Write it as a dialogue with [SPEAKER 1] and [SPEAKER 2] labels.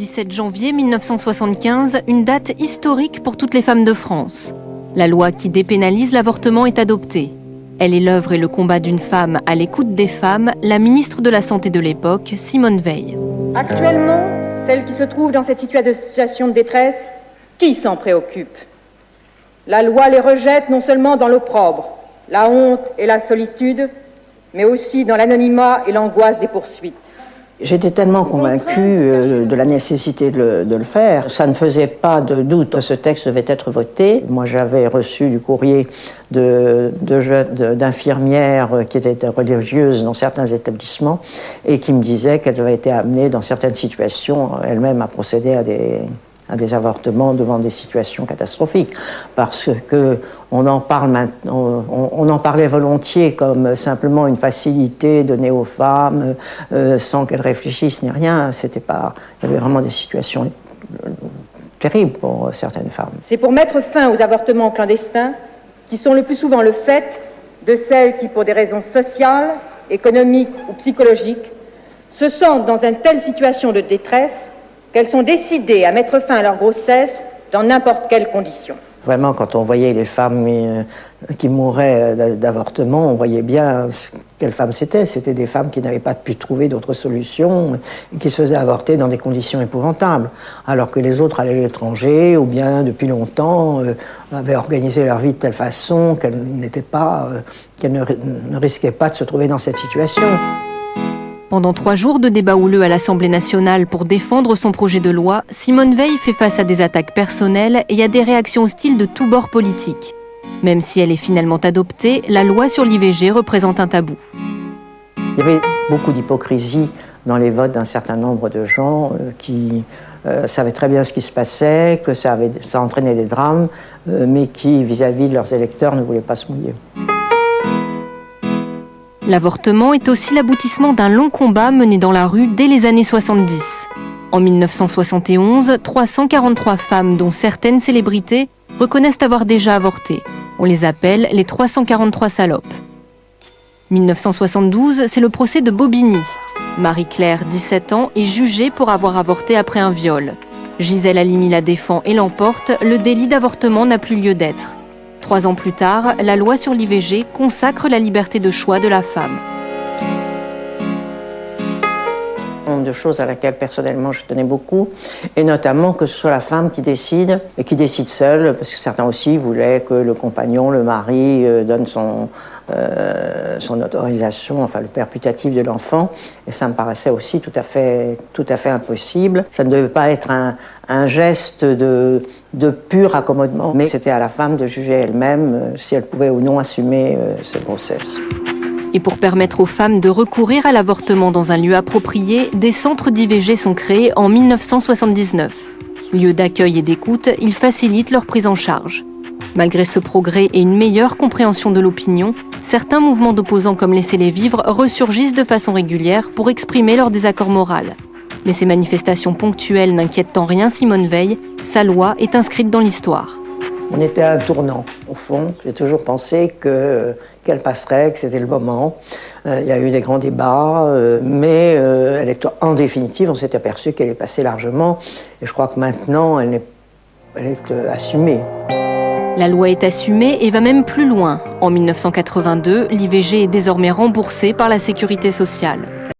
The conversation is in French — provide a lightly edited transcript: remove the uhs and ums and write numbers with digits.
[SPEAKER 1] 17 janvier 1975, une date historique pour toutes les femmes de France. La loi qui dépénalise l'avortement est adoptée. Elle est l'œuvre et le combat d'une femme à l'écoute des femmes, la ministre de la Santé de l'époque, Simone Veil.
[SPEAKER 2] Actuellement, celles qui se trouvent dans cette situation de détresse, qui s'en préoccupe? La loi les rejette non seulement dans l'opprobre, la honte et la solitude, mais aussi dans l'anonymat et l'angoisse des poursuites.
[SPEAKER 3] J'étais tellement convaincue de la nécessité de le faire. Ça ne faisait pas de doute que ce texte devait être voté. Moi, j'avais reçu du courrier d'infirmières qui étaient religieuses dans certains établissements et qui me disaient qu'elles avaient été amenées dans certaines situations elles-mêmes à procéder à des avortements devant des situations catastrophiques, parce que on en parle maintenant, on en parlait volontiers comme simplement une facilité donnée aux femmes sans qu'elles réfléchissent ni rien. C'était pas, il y avait vraiment des situations terribles pour certaines femmes.
[SPEAKER 2] C'est pour mettre fin aux avortements clandestins, qui sont le plus souvent le fait de celles qui, pour des raisons sociales, économiques ou psychologiques, se sentent dans une telle situation de détresse qu'elles sont décidées à mettre fin à leur grossesse dans n'importe quelle condition.
[SPEAKER 3] Vraiment, quand on voyait les femmes qui mouraient d'avortement, on voyait bien quelles femmes c'était. C'était des femmes qui n'avaient pas pu trouver d'autres solutions et qui se faisaient avorter dans des conditions épouvantables. Alors que les autres allaient à l'étranger ou bien, depuis longtemps, avaient organisé leur vie de telle façon qu'elles ne risquaient pas de se trouver dans cette situation.
[SPEAKER 1] Pendant 3 jours de débats houleux à l'Assemblée nationale pour défendre son projet de loi, Simone Veil fait face à des attaques personnelles et à des réactions hostiles de tous bords politiques. Même si elle est finalement adoptée, la loi sur l'IVG représente un tabou.
[SPEAKER 3] Il y avait beaucoup d'hypocrisie dans les votes d'un certain nombre de gens qui savaient très bien ce qui se passait, que ça entraînait des drames, mais qui, vis-à-vis de leurs électeurs, ne voulaient pas se mouiller.
[SPEAKER 1] L'avortement est aussi l'aboutissement d'un long combat mené dans la rue dès les années 70. En 1971, 343 femmes, dont certaines célébrités, reconnaissent avoir déjà avorté. On les appelle les 343 salopes. 1972, c'est le procès de Bobigny. Marie-Claire, 17 ans, est jugée pour avoir avorté après un viol. Gisèle Halimi la défend et l'emporte, le délit d'avortement n'a plus lieu d'être. 3 ans plus tard, la loi sur l'IVG consacre la liberté de choix de la femme.
[SPEAKER 3] Une de choses à laquelle personnellement je tenais beaucoup, et notamment que ce soit la femme qui décide, et qui décide seule, parce que certains aussi voulaient que le compagnon, le mari, donne son autorisation, enfin le père putatif de l'enfant, et ça me paraissait aussi tout à fait impossible. Ça ne devait pas être un geste de pur accommodement, mais c'était à la femme de juger elle-même si elle pouvait ou non assumer cette grossesse.
[SPEAKER 1] Et pour permettre aux femmes de recourir à l'avortement dans un lieu approprié, des centres d'IVG sont créés en 1979. Lieu d'accueil et d'écoute, ils facilitent leur prise en charge. Malgré ce progrès et une meilleure compréhension de l'opinion, certains mouvements d'opposants comme Laissez-les vivre ressurgissent de façon régulière pour exprimer leur désaccord moral. Mais ces manifestations ponctuelles n'inquiètent en rien Simone Veil, sa loi est inscrite dans l'histoire.
[SPEAKER 3] On était à un tournant, au fond. J'ai toujours pensé qu'elle passerait, que c'était le moment. Il y a eu des grands débats, mais en définitive, on s'est aperçu qu'elle est passée largement. Et je crois que maintenant, elle est assumée.
[SPEAKER 1] La loi est assumée et va même plus loin. En 1982, l'IVG est désormais remboursée par la Sécurité sociale.